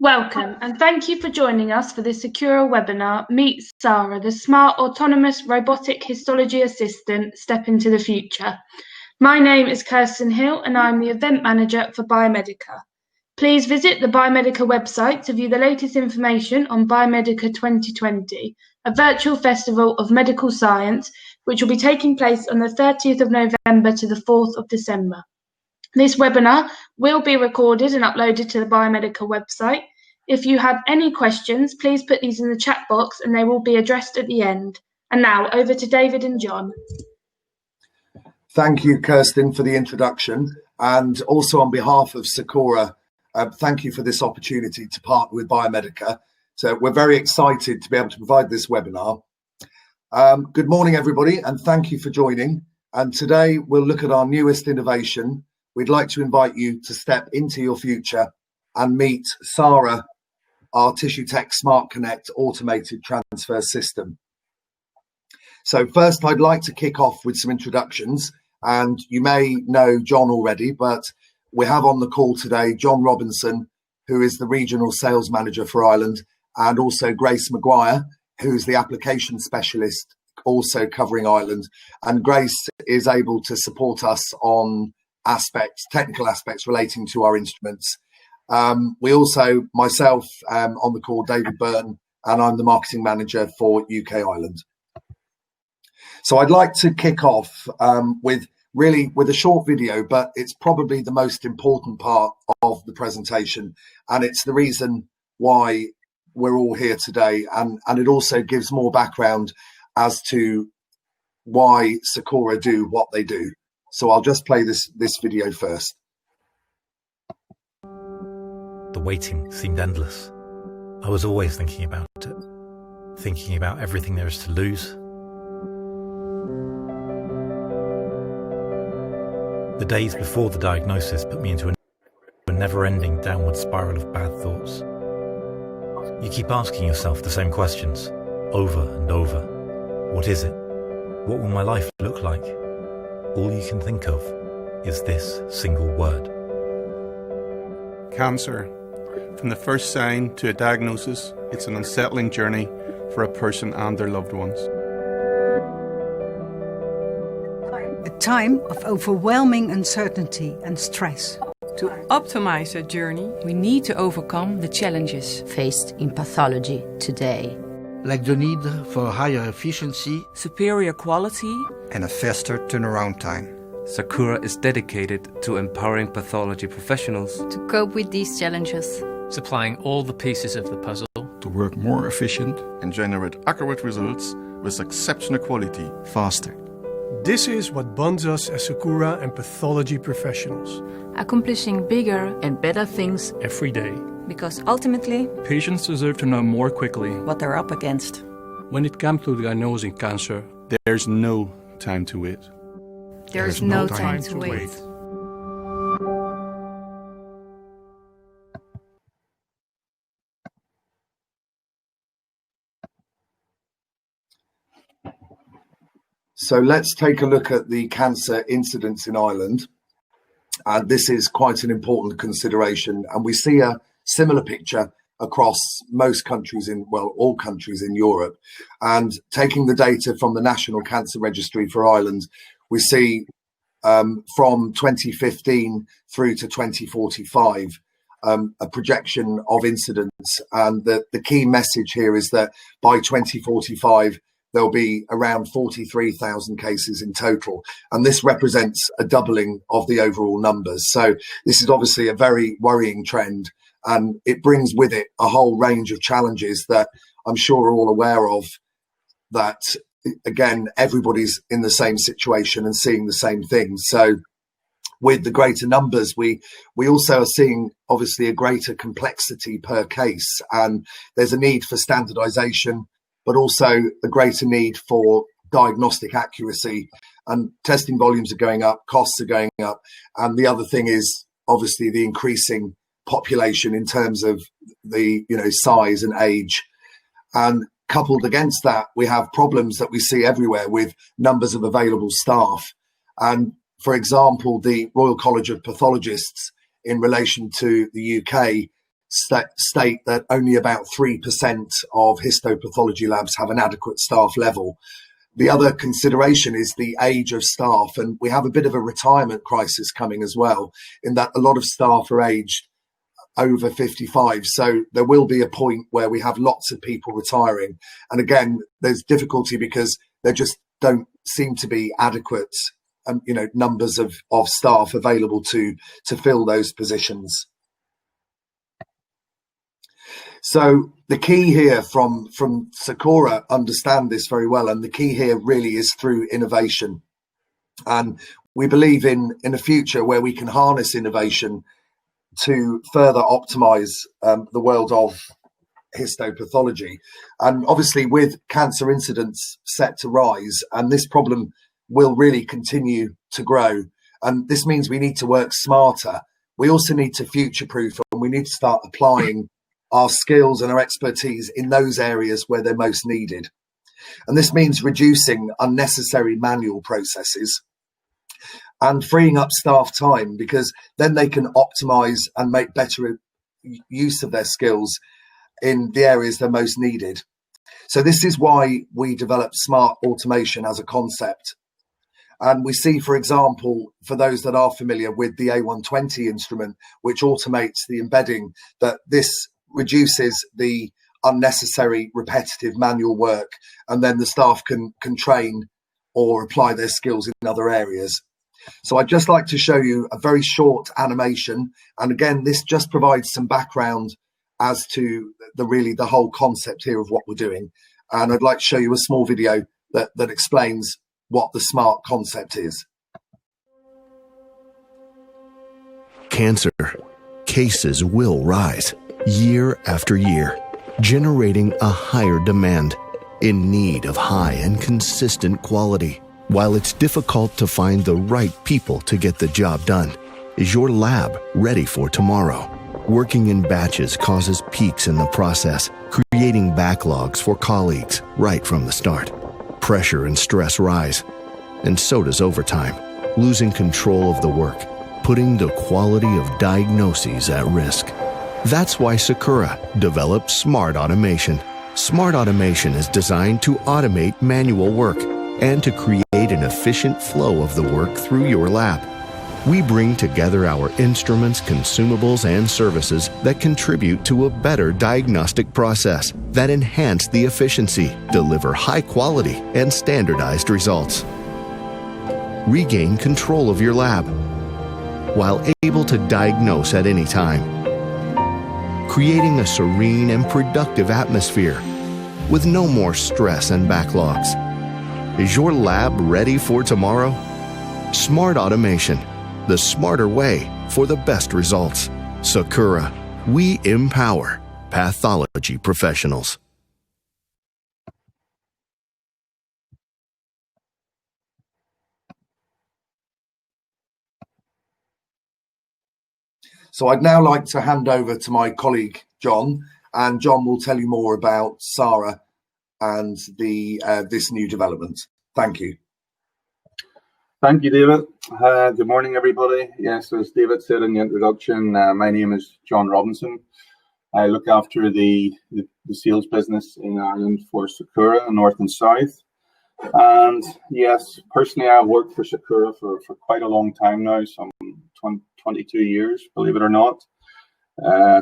Welcome, and thank you for joining us for this Sakura webinar, Meet SARA, the Smart Autonomous Robotic Histology Assistant, Step into the Future. My name is Kirsten Hill, and I'm the Event Manager for Biomedica. Please visit the Biomedica website to view the latest information on Biomedica 2020, a virtual festival of medical science, which will be taking place on the 30th of November to the 4th of December. This webinar will be recorded and uploaded to the Biomedica website. If you have any questions, please put these in the chat box and they will be addressed at the end. And now over to David and John. Thank you, Kirsten, for the introduction. And also on behalf of Sakura, thank you for this opportunity to partner with Biomedica. So we're very excited to be able to provide this webinar. Good morning, everybody, and thank you for joining. And today we'll look at our newest innovation. We'd like to invite you to step into your future and meet SARA, our Tissue-Tek SmartConnect automated transfer system. So first, I'd like to kick off with some introductions. And you may know John already, but we have on the call today John Robinson, who is the Regional Sales Manager for Ireland, and also Grace Maguire, who's the Application Specialist, also covering Ireland. And Grace is able to support us on technical aspects relating to our instruments. We also, myself, on the call, David Byrne, and I'm the Marketing Manager for UK Ireland. So I'd like to kick off with a short video, but it's probably the most important part of the presentation, and it's the reason why we're all here today, and it also gives more background as to why Sakura do what they do. So I'll just play this video first. The waiting seemed endless. I was always thinking about it, thinking about everything there is to lose. The days before the diagnosis put me into a never-ending downward spiral of bad thoughts. You keep asking yourself the same questions, over and over. What is it? What will my life look like? All you can think of is this single word. Cancer. From the first sign to a diagnosis, it's an unsettling journey for a person and their loved ones. A time of overwhelming uncertainty and stress. To optimize a journey, we need to overcome the challenges faced in pathology today. Like the need for higher efficiency, superior quality, and a faster turnaround time. Sakura is dedicated to empowering pathology professionals to cope with these challenges, supplying all the pieces of the puzzle to work more efficient and generate accurate results with exceptional quality faster. This is what bonds us as Sakura and pathology professionals, accomplishing bigger and better things every day. Because ultimately, patients deserve to know more quickly what they're up against. When it comes to diagnosing cancer, there's no time to wait. There's no time to wait. So let's take a look at the cancer incidence in Ireland. And this is quite an important consideration. And we see a similar picture across most countries all countries in Europe. And taking the data from the National Cancer Registry for Ireland, we see from 2015 through to 2045, a projection of incidence. And the key message here is that by 2045, there'll be around 43,000 cases in total. And this represents a doubling of the overall numbers. So this is obviously a very worrying trend. And it brings with it a whole range of challenges that I'm sure we're all aware of, that, again, everybody's in the same situation and seeing the same things. So with the greater numbers, we also are seeing, obviously, a greater complexity per case. And there's a need for standardization, but also a greater need for diagnostic accuracy. And testing volumes are going up, costs are going up. And the other thing is, obviously, the increasing population in terms of the size and age. And coupled against that, we have problems that we see everywhere with numbers of available staff. And for example, the Royal College of Pathologists in relation to the UK state that only about 3% of histopathology labs have an adequate staff level. The other consideration is the age of staff, and we have a bit of a retirement crisis coming as well, in that a lot of staff are aged over 55. So there will be a point where we have lots of people retiring. And again, there's difficulty because there just don't seem to be adequate numbers of staff available to fill those positions. So the key here from Sakura understand this very well, and the key here really is through innovation. And we believe in a future where we can harness innovation to further optimize the world of histopathology. And obviously with cancer incidence set to rise, and this problem will really continue to grow, and this means we need to work smarter. We also need to future-proof, and we need to start applying our skills and our expertise in those areas where they're most needed. And this means reducing unnecessary manual processes and freeing up staff time, because then they can optimize and make better use of their skills in the areas they're most needed. So this is why we developed smart automation as a concept. And we see, for example, for those that are familiar with the A120 instrument, which automates the embedding, that this reduces the unnecessary repetitive manual work, and then the staff can train or apply their skills in other areas. So I'd just like to show you a very short animation. And again, this just provides some background as to the whole concept here of what we're doing. And I'd like to show you a small video that explains what the smart concept is. Cancer cases will rise year after year, generating a higher demand in need of high and consistent quality. While it's difficult to find the right people to get the job done, is your lab ready for tomorrow? Working in batches causes peaks in the process, creating backlogs for colleagues right from the start. Pressure and stress rise, and so does overtime, losing control of the work, putting the quality of diagnoses at risk. That's why Sakura developed Smart Automation. Smart Automation is designed to automate manual work and to create an efficient flow of the work through your lab. We bring together our instruments, consumables, and services that contribute to a better diagnostic process that enhance the efficiency, deliver high quality and standardized results. Regain control of your lab while able to diagnose at any time, creating a serene and productive atmosphere with no more stress and backlogs. Is your lab ready for tomorrow? Smart Automation, the smarter way for the best results. Sakura, we empower pathology professionals. So I'd now like to hand over to my colleague, John, and John will tell you more about SARA and this new development. Thank you. Thank you, David. Good morning, everybody. Yes, as David said in the introduction, my name is John Robinson. I look after the sales business in Ireland for Sakura, North and South. And yes, personally, I've worked for Sakura for quite a long time now, some 22 years, believe it or not.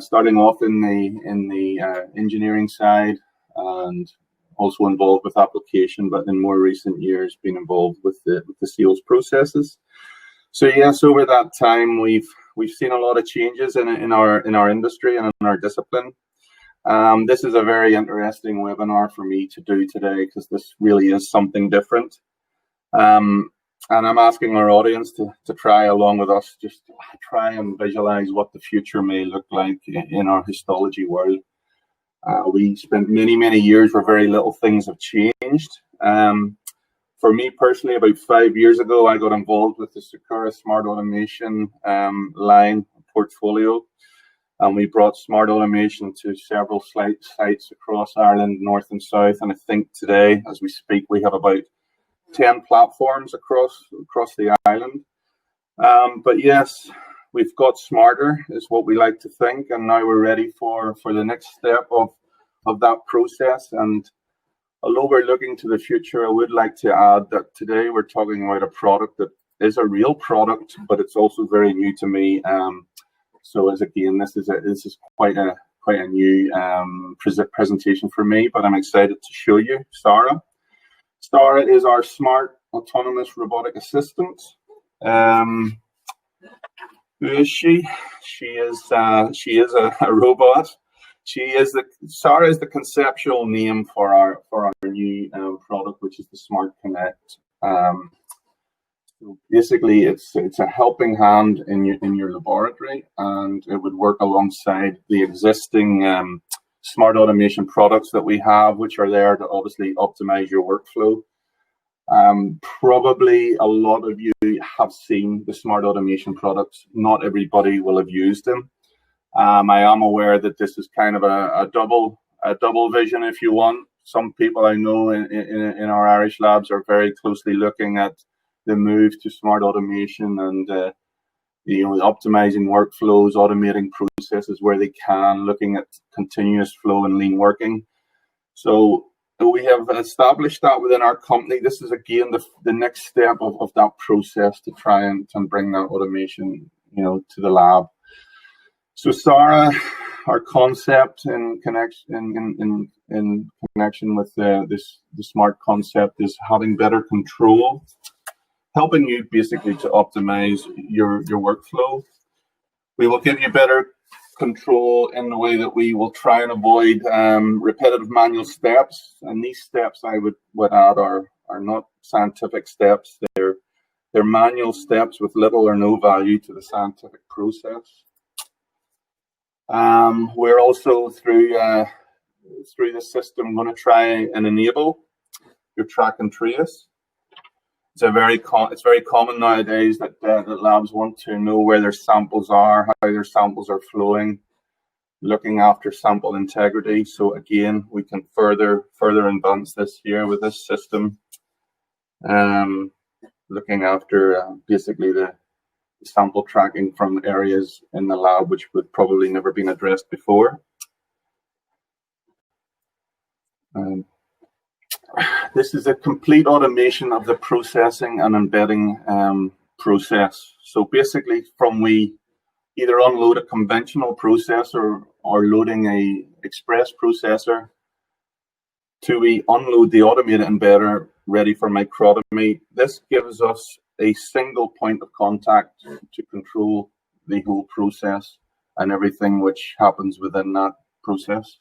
Starting off in the engineering side, and also involved with application, but in more recent years been involved with the sales processes. So yes, over that time we've seen a lot of changes in our industry and in our discipline. This is a very interesting webinar for me to do today, because this really is something different. And I'm asking our audience to try along with us, just try and visualize what the future may look like in our histology world. We spent many years where very little things have changed. For me personally, about 5 years ago, I got involved with the Sakura Smart Automation line portfolio, and we brought Smart Automation to several sites across Ireland, North and South. And I think today, as we speak, we have about 10 platforms across the island. But yes, We've got smarter, is what we like to think, and now we're ready for the next step of that process. And although we're looking to the future, I would like to add that today we're talking about a product that is a real product, but it's also very new to me. So as again, this is quite a new presentation for me, but I'm excited to show you SARA. SARA is our smart autonomous robotic assistant. Who is she? She is a robot. SARA is the conceptual name for our new product, which is the SmartConnect. So basically, it's a helping hand in your laboratory, and it would work alongside the existing smart automation products that we have, which are there to obviously optimize your workflow. Probably a lot of you have seen the smart automation products. Not everybody will have used them. I am aware that this is kind of a double vision, if you want. Some people I know in our Irish labs are very closely looking at the move to smart automation and optimizing workflows, automating processes where they can, looking at continuous flow and lean working. So we have established that within our company. This is again the next step of that process to try and bring that automation, to the lab. So SARA, our concept in connection with the smart concept, is having better control, helping you basically to optimize your workflow. We will give you better control in the way that we will try and avoid repetitive manual steps. And these steps, I would add, are not scientific steps. They're manual steps with little or no value to the scientific process. We're also through the system going to try and enable your track and trace. It's very common nowadays that labs want to know where their samples are, how their samples are flowing, looking after sample integrity. So again, we can further advance this here with this system, looking after basically the sample tracking from areas in the lab which would probably never been addressed before. This is a complete automation of the processing and embedding process. So basically, from we either unload a conventional processor or loading a express processor to we unload the automated embedder ready for microtomy, this gives us a single point of contact to control the whole process and everything which happens within that process.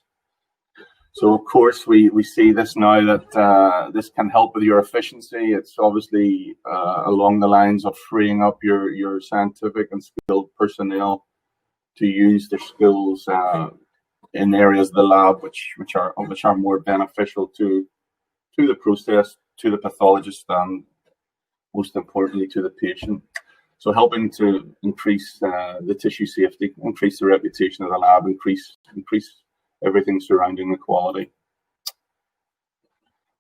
So of course we see this now that this can help with your efficiency. It's obviously along the lines of freeing up your scientific and skilled personnel to use their skills in areas of the lab which are more beneficial to the process, to the pathologist, and most importantly to the patient. So helping to increase the tissue safety, increase the reputation of the lab, increase everything surrounding the quality.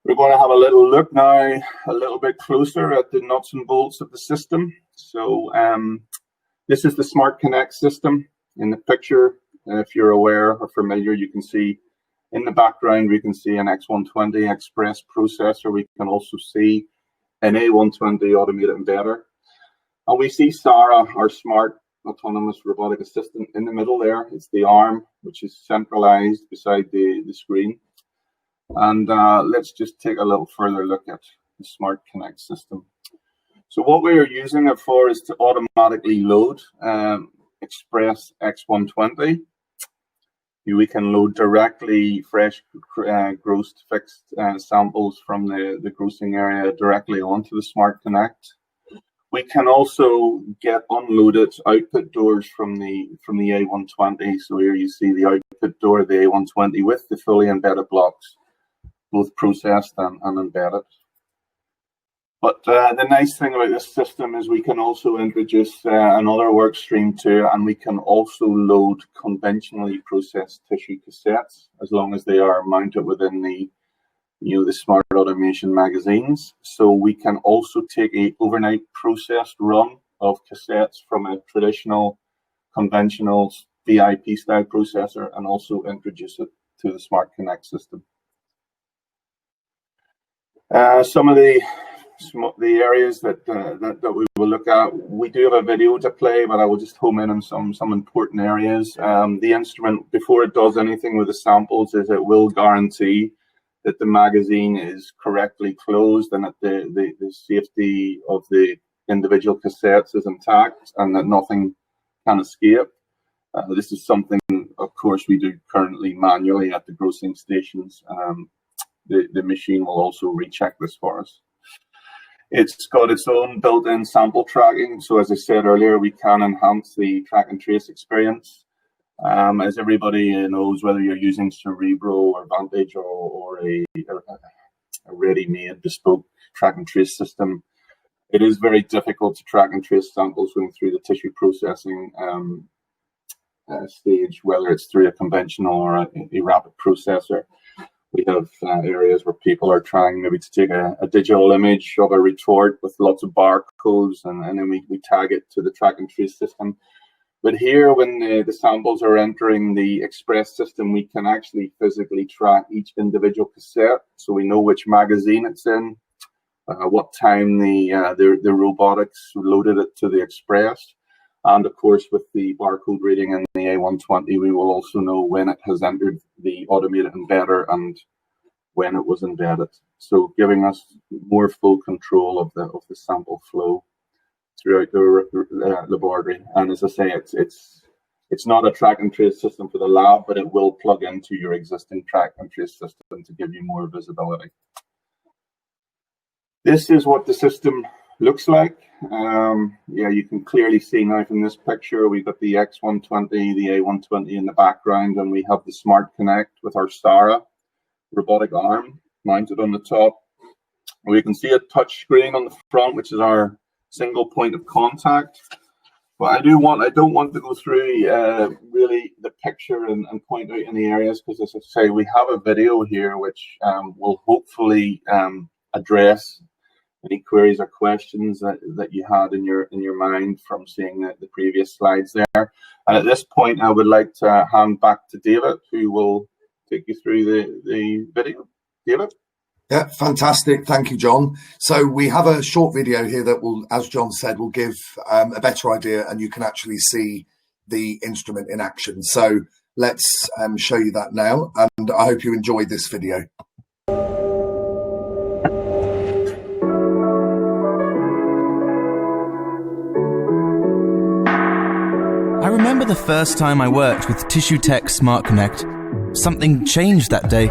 We're going to have a little look now, a little bit closer at the nuts and bolts of the system. So this is the SmartConnect system. In the picture, if you're aware or familiar, you can see in the background, we can see an X120 Express processor. We can also see an A120 automated embedder. And we see SARA, our smart autonomous robotic assistant, in the middle there. It's the arm, which is centralized beside the screen. And let's just take a little further look at the SmartConnect system. So what we are using it for is to automatically load Express X120. We can load directly fresh grossed fixed samples from the grossing area directly onto the SmartConnect. We can also get unloaded output doors from the A120. So here you see the output door of the A120 with the fully embedded blocks, both processed and embedded. But the nice thing about this system is we can also introduce another work stream too, and we can also load conventionally processed tissue cassettes as long as they are mounted within the smart automation magazines. So we can also take a overnight processed run of cassettes from a traditional, conventional VIP style processor and also introduce it to the SmartConnect system. Some of the areas that we will look at, we do have a video to play, but I will just home in on some important areas. The instrument, before it does anything with the samples, is it will guarantee that the magazine is correctly closed and that the safety of the individual cassettes is intact and that nothing can escape. This is something, of course, we do currently manually at the grossing stations. The machine will also recheck this for us. It's got its own built-in sample tracking. So as I said earlier, we can enhance the track and trace experience. As everybody knows, whether you're using Cerebro or Vantage or a ready-made bespoke track and trace system, it is very difficult to track and trace samples going through the tissue processing stage, whether it's through a conventional or a rapid processor. We have areas where people are trying maybe to take a digital image of a retort with lots of barcodes, and then we tag it to the track and trace system. But here, when the samples are entering the Express system, we can actually physically track each individual cassette, so we know which magazine it's in, what time the robotics loaded it to the Express. And of course, with the barcode reading in the A120, we will also know when it has entered the automated embedder and when it was embedded. So giving us more full control of the sample flow throughout the laboratory. And as I say, it's not a track and trace system for the lab, but it will plug into your existing track and trace system to give you more visibility. This is what the system looks like. Yeah, you can clearly see now from this picture, we've got the X120, the A120 in the background, and we have the SmartConnect with our SARA robotic arm mounted on the top. We can see a touch screen on the front, which is our single point of contact. But I don't want to go through really the picture and point out any areas, because as I say, we have a video here which will hopefully address any queries or questions that you had in your mind from seeing the previous slides there. And at this point, I would like to hand back to David, who will take you through the video. David? Yeah, fantastic. Thank you, John. So we have a short video here that will, as John said, will give a better idea, and you can actually see the instrument in action. So let's show you that now, and I hope you enjoyed this video. I remember the first time I worked with Tissue-Tek SmartConnect. Something changed that day.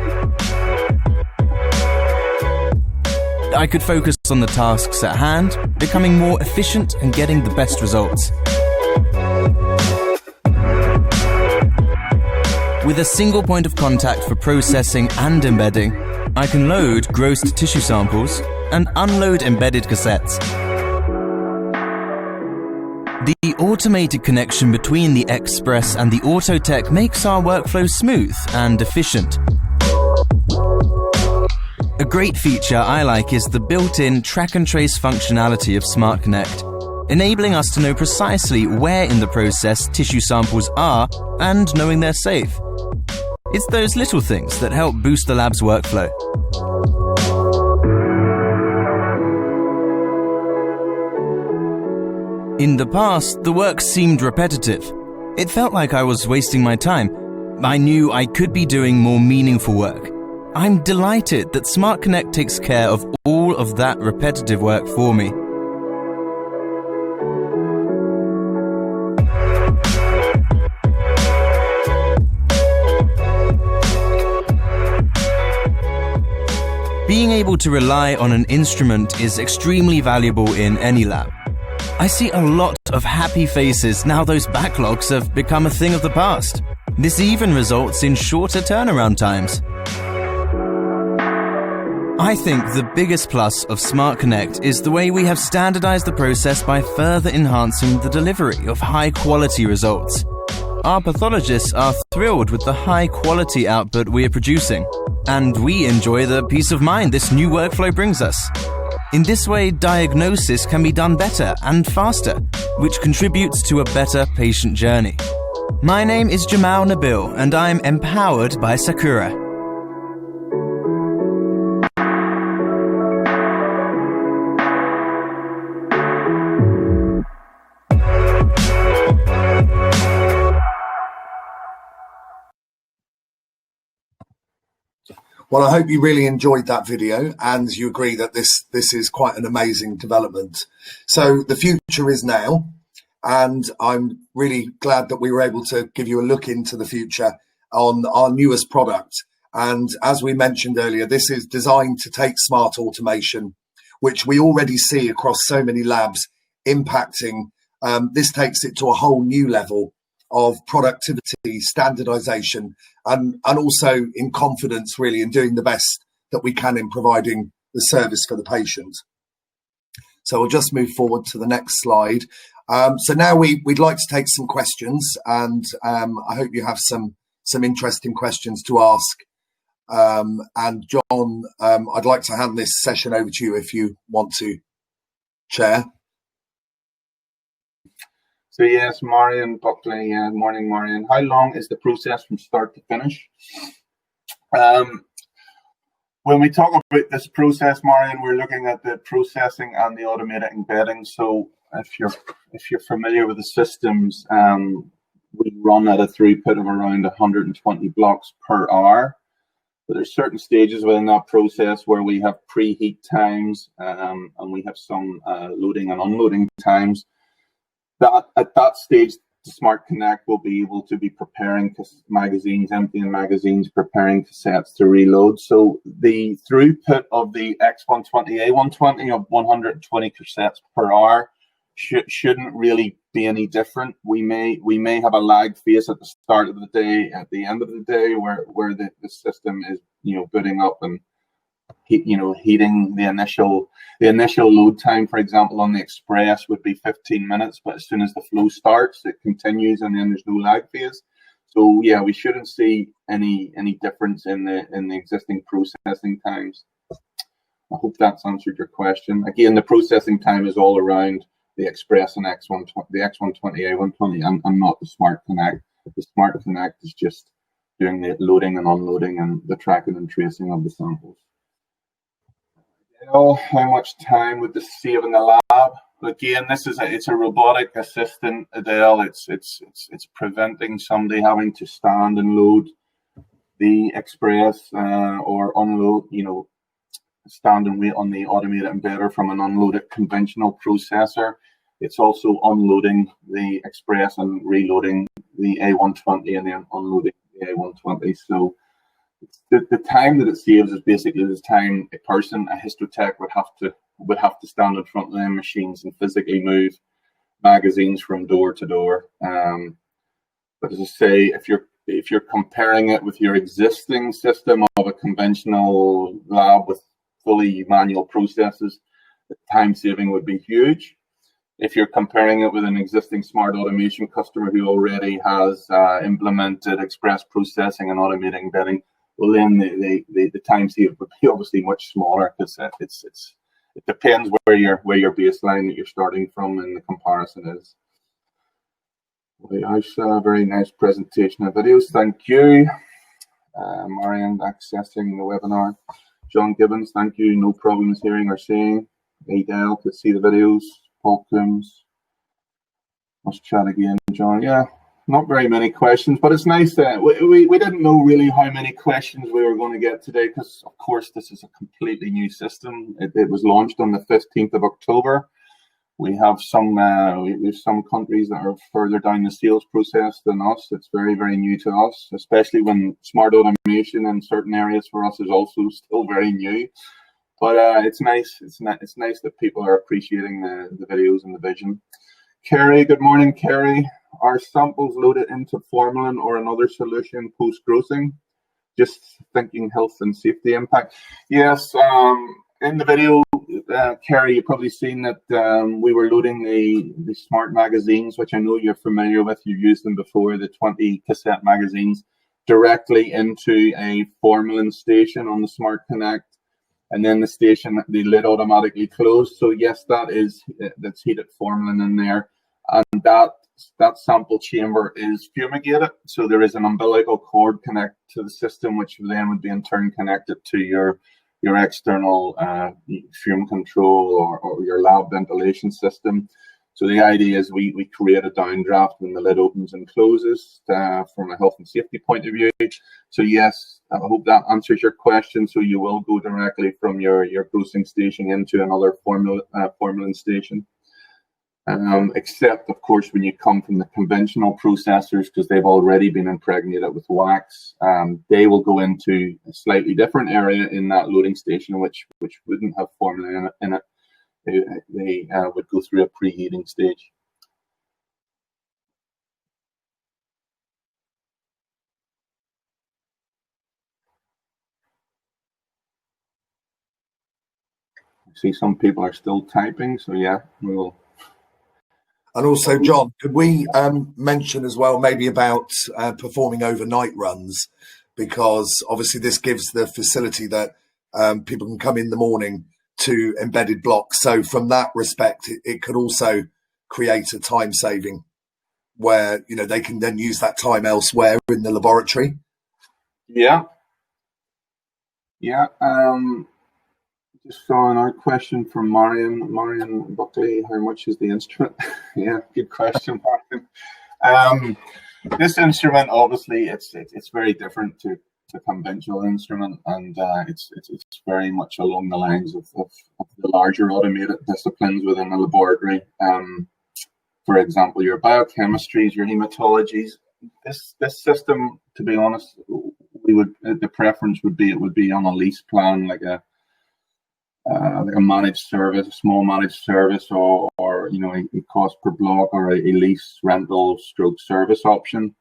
I could focus on the tasks at hand, becoming more efficient and getting the best results. With a single point of contact for processing and embedding, I can load grossed tissue samples and unload embedded cassettes. The automated connection between the Xpress and the AutoTEC makes our workflow smooth and efficient. A great feature I like is the built-in track and trace functionality of SmartConnect, enabling us to know precisely where in the process tissue samples are and knowing they're safe. It's those little things that help boost the lab's workflow. In the past, the work seemed repetitive. It felt like I was wasting my time. I knew I could be doing more meaningful work. I'm delighted that SmartConnect takes care of all of that repetitive work for me. Being able to rely on an instrument is extremely valuable in any lab. I see a lot of happy faces now those backlogs have become a thing of the past. This even results in shorter turnaround times. I think the biggest plus of SmartConnect is the way we have standardized the process by further enhancing the delivery of high-quality results. Our pathologists are thrilled with the high-quality output we are producing, and we enjoy the peace of mind this new workflow brings us. In this way, diagnosis can be done better and faster, which contributes to a better patient journey. My name is Jamal Nabil, and I'm empowered by Sakura. Well, I hope you really enjoyed that video and you agree that this is quite an amazing development. So the future is now, and I'm really glad that we were able to give you a look into the future on our newest product. And as we mentioned earlier, this is designed to take smart automation, which we already see across so many labs impacting. This takes it to a whole new level of productivity, standardization, and also in confidence, really, in doing the best that we can in providing the service for the patient. So we'll just move forward to the next slide. So now we'd like to take some questions, and I hope you have some interesting questions to ask. And John, I'd like to hand this session over to you if you want to chair. So yes, Marion Buckley. Morning, Marion. How long is the process from start to finish? When we talk about this process, Marion, we're looking at the processing and the automated embedding. So if you're familiar with the systems, we run at a throughput of around 120 blocks per hour. But there's certain stages within that process where we have preheat times, and we have some loading and unloading times. That at that stage, the SmartConnect will be able to be preparing magazines, emptying magazines, preparing cassettes to reload. So the throughput of the X120, A120 of 120 cassettes per hour shouldn't really be any different. We may have a lag phase at the start of the day, at the end of the day, where the system is booting up and heating the initial load time, for example, on the Express would be 15 minutes, but as soon as the flow starts, it continues, and then there's no lag phase. So yeah, we shouldn't see any difference in the existing processing times. I hope that's answered your question. Again, the processing time is all around the Express and the X120, A120, and not the SmartConnect. The SmartConnect is just doing the loading and unloading and the tracking and tracing of the samples. How much time would this save in the lab? Again, it's a robotic assistant, Adele. It's preventing somebody having to stand and load the Express or unload, stand and wait on the automated embedder from an unloaded conventional processor. It's also unloading the Express and reloading the A120 and then unloading the A120. So the time that it saves is basically the time a person, a histotech, would have to stand in front of them machines and physically move magazines from door to door. But as I say, if you're comparing it with your existing system of a conventional lab with fully manual processes, the time saving would be huge. If you're comparing it with an existing smart automation customer who already has implemented express processing and automated embedding, well, then the time saved would be obviously much smaller, because it depends where your baseline that you're starting from and the comparison is. I saw a very nice presentation of videos. Thank you, Marianne, accessing the webinar. John Gibbons, thank you. No problems hearing or seeing. Adele could see the videos. Paul Coombs. Let's chat again, John. Yeah. Not very many questions, but it's nice that we didn't know really how many questions we were going to get today, because of course this is a completely new system. It was launched on the 15th of October. We have some countries that are further down the sales process than us. It's very, very new to us, especially when smart automation in certain areas for us is also still very new. But it's nice. It's nice that people are appreciating the videos and the vision. Kerry, good morning, Kerry. Are samples loaded into formalin or another solution post-grossing? Just thinking health and safety impact. Yes, in the video, Kerry, you've probably seen that we were loading the smart magazines, which I know you're familiar with. You've used them before, the 20 cassette magazines, directly into a formalin station on the SmartConnect. and then the station, the lid automatically closed. So yes, that's heated formalin in there, and that sample chamber is fumigated. So there is an umbilical cord connected to the system, which then would be in turn connected to your external fume control or your lab ventilation system. So the idea is we create a downdraft when the lid opens and closes from a health and safety point of view. So yes, I hope that answers your question. So you will go directly from your grossing station into another formalin station. Except, of course, when you come from the conventional processors, because they've already been impregnated with wax, they will go into a slightly different area in that loading station, which wouldn't have formalin in it. They would go through a preheating stage. I see some people are still typing, so yeah, we will. And also, John, could we mention as well maybe about performing overnight runs? Because obviously this gives the facility that people can come in the morning to embedded blocks. So from that respect, it could also create a time saving where, you know, they can then use that time elsewhere in the laboratory. Yeah. Yeah. Just saw another question from Marion Buckley. How much is the instrument? Yeah, good question, Marion. This instrument, obviously, it's very different to conventional instrument, and it's very much along the lines of the larger automated disciplines within the laboratory. For example, your biochemistries, your hematologies. This system, to be honest, the preference would be it would be on a lease plan, like a managed service, a small managed service, or you know, a cost per block, or a lease rental stroke service option.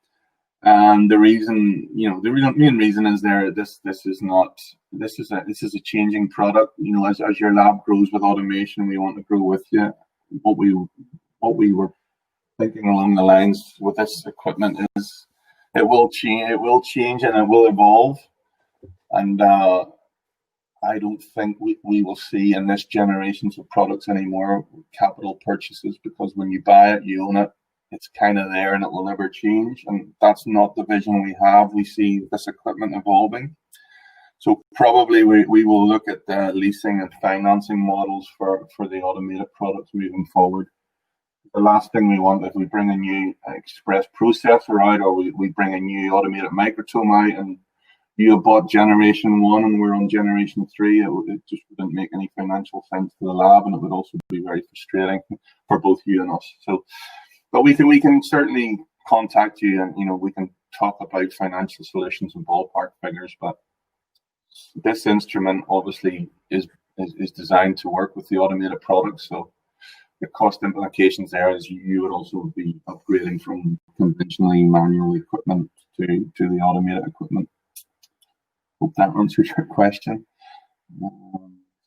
And the reason, you know, the main reason is this is a changing product. You know, as your lab grows with automation, we want to grow with you. What we were thinking along the lines with this equipment is it will change and it will evolve. And I don't think we will see in this generation of products anymore capital purchases, because when you buy it, you own it. It's kind of there and it will never change. And that's not the vision we have. We see this equipment evolving. So probably we will look at the leasing and financing models for the automated products moving forward. The last thing we want, if we bring a new express processor out, or we bring a new automated microtome out, and you have bought generation 1 and we're on generation 3, it just wouldn't make any financial sense to the lab, and it would also be very frustrating for both you and us. So, but we can certainly contact you, and you know, we can talk about financial solutions and ballpark figures. But this instrument obviously is designed to work with the automated products, so the cost implications there is you would also be upgrading from conventionally manual equipment to the automated equipment. Hope that answers your question.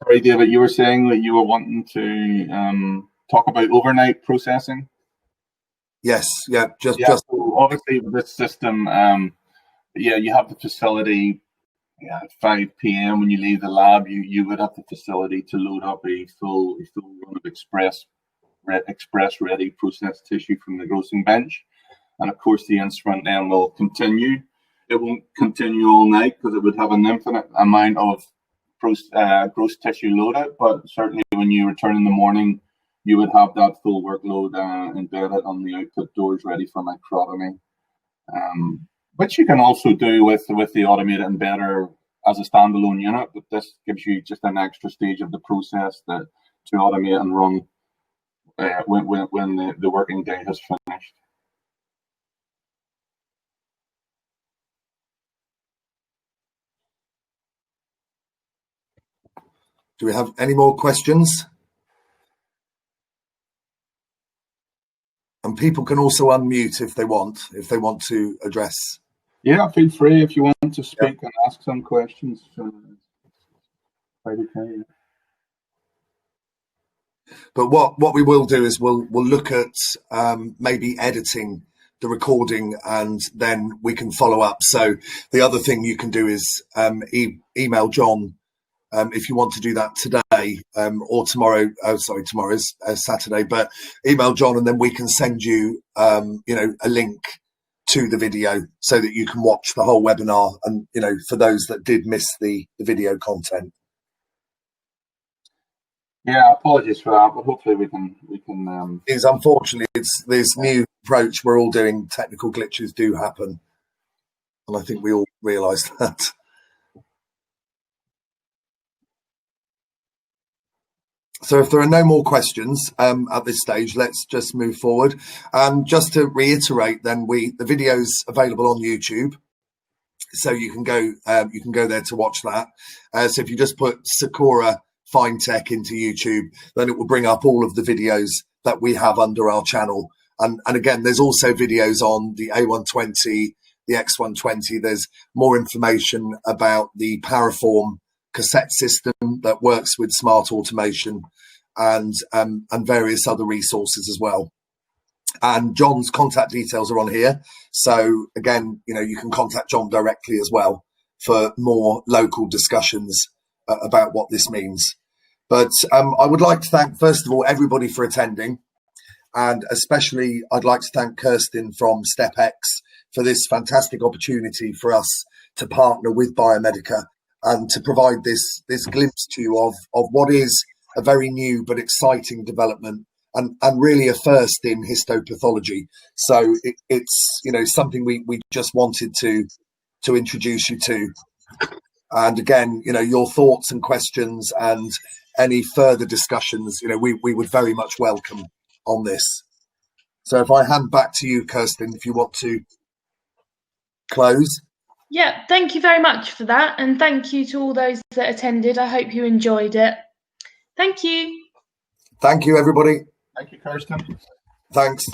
Sorry, David, you were saying that you were wanting to talk about overnight processing. Yes, yeah, just so obviously with this system, you have the facility at 5 p.m. when you leave the lab. You would have the facility to load up a full run of express ready processed tissue from the grossing bench, and of course the instrument then will continue. It won't continue all night because it would have an infinite amount of gross tissue loaded, but certainly when you return in the morning, you would have that full workload embedded on the output doors ready for microtomy, which you can also do with the automated embedder as a standalone unit, but this gives you just an extra stage of the process to automate and run when the working day has finished. Do we have any more questions? And people can also unmute if they want to address. Yeah, feel free if you want to speak and ask some questions. Right, okay. But what we will do is we'll look at maybe editing the recording, and then we can follow up. So the other thing you can do is email John if you want to do that today or tomorrow. Tomorrow's Saturday, but email John and then we can send you, a link to the video so that you can watch the whole webinar, and for those that did miss the video content. Yeah, apologies for that, but hopefully we can. It's unfortunately it's this new approach we're all doing. Technical glitches do happen, and I think we all realise that. So if there are no more questions at this stage, let's just move forward. Just to reiterate, then the video's available on YouTube, so you can go there to watch that. So if you just put Sakura Finetek into YouTube, then it will bring up all of the videos that we have under our channel. And again, there's also videos on the A120, the X120. There's more information about the Paraform cassette system that works with smart automation, and various other resources as well. And John's contact details are on here. So again, you can contact John directly as well for more local discussions about what this means. But I would like to thank, first of all, everybody for attending. And especially, I'd like to thank Kirsten from StepX for this fantastic opportunity for us to partner with Biomedica and to provide this glimpse to you of what is a very new but exciting development, and really a first in histopathology. So it's something we just wanted to introduce you to. And again, your thoughts and questions and any further discussions, we would very much welcome on this. So if I hand back to you, Kirsten, if you want to close. Yeah, thank you very much for that. And thank you to all those that attended. I hope you enjoyed it. Thank you. Thank you, everybody. Thank you, Kirsten. Thanks.